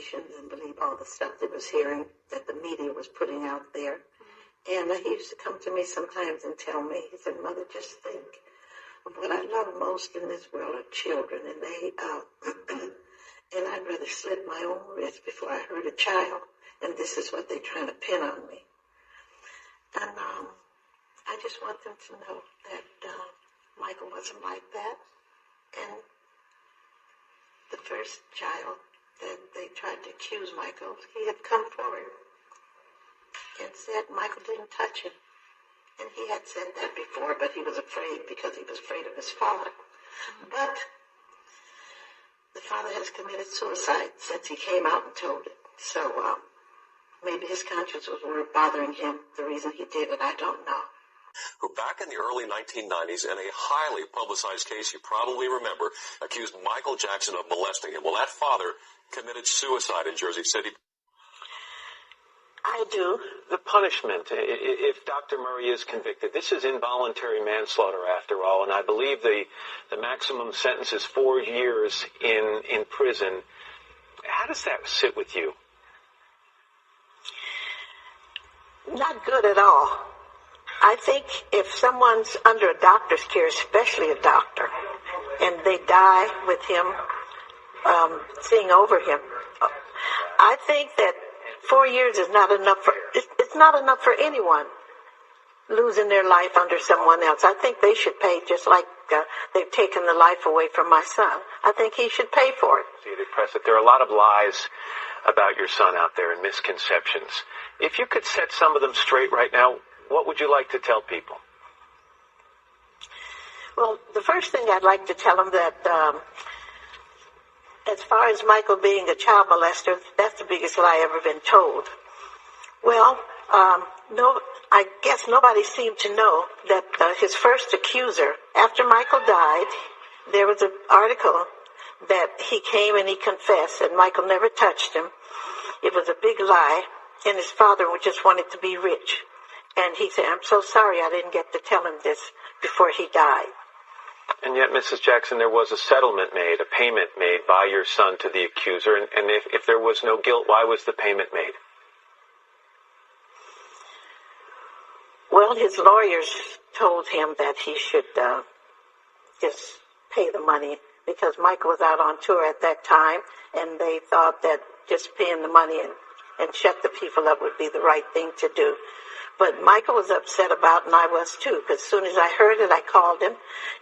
allegations and believe all the stuff that was hearing that the media was putting out there. And he used to come to me sometimes and tell me, he said, Mother, just think, what I love most in this world are children, and they, and I'd rather slit my own wrist before I hurt a child, and this is what they're trying to pin on me. And I just want them to know that Michael wasn't like that, and the first child that they tried to accuse Michael, he had come forward and said Michael didn't touch him. And he had said that before, but he was afraid because he was afraid of his father. But the father has committed suicide since he came out and told it. So maybe his conscience was bothering him, the reason he did it, I don't know. Who back in the early 1990s, in a highly publicized case you probably remember, accused Michael Jackson of molesting him. Well, that father committed suicide in Jersey City. I do. The punishment, if Dr. Murray is convicted, this is involuntary manslaughter after all, and I believe the maximum sentence is 4 years in prison. How does that sit with you? Not good at all. I think if someone's under a doctor's care, especially a doctor, and they die with him, seeing over him, I think that 4 years is not enough it's not enough for anyone losing their life under someone else. I think they should pay, just like they've taken the life away from my son. I think he should pay for it. There are a lot of lies about your son out there and misconceptions. If you could set some of them straight right now, what would you like to tell people? Well, the first thing I'd like to tell them that as far as Michael being a child molester, that's the biggest lie ever been told. Well, no, I guess nobody seemed to know that his first accuser, after Michael died, there was an article that he came and he confessed and Michael never touched him. It was a big lie, and his father just wanted to be rich. And he said, I'm so sorry I didn't get to tell him this before he died. And yet, Mrs. Jackson, there was a settlement made, a payment made by your son to the accuser. And if there was no guilt, why was the payment made? Well, his lawyers told him that he should just pay the money because Michael was out on tour at that time, and they thought that just paying the money and shut the people up would be the right thing to do. But Michael was upset about it, and I was too, because as soon as I heard it, I called him,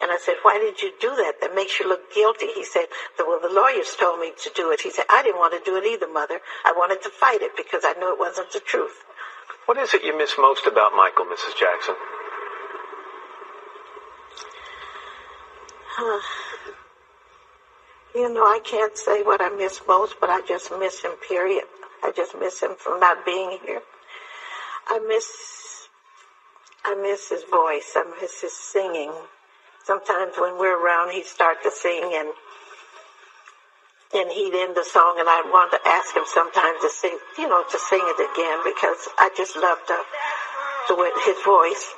and I said, why did you do that? That makes you look guilty. He said, well, the lawyers told me to do it. He said, I didn't want to do it either, Mother. I wanted to fight it because I knew it wasn't the truth. What is it you miss most about Michael, Mrs. Jackson? I can't say what I miss most, but I just miss him, period. I just miss him from not being here. I miss his voice. I miss his singing. Sometimes when we're around, he'd start to sing, and he'd end the song, and I'd want to ask him sometimes to sing, to sing it again, because I just loved his voice.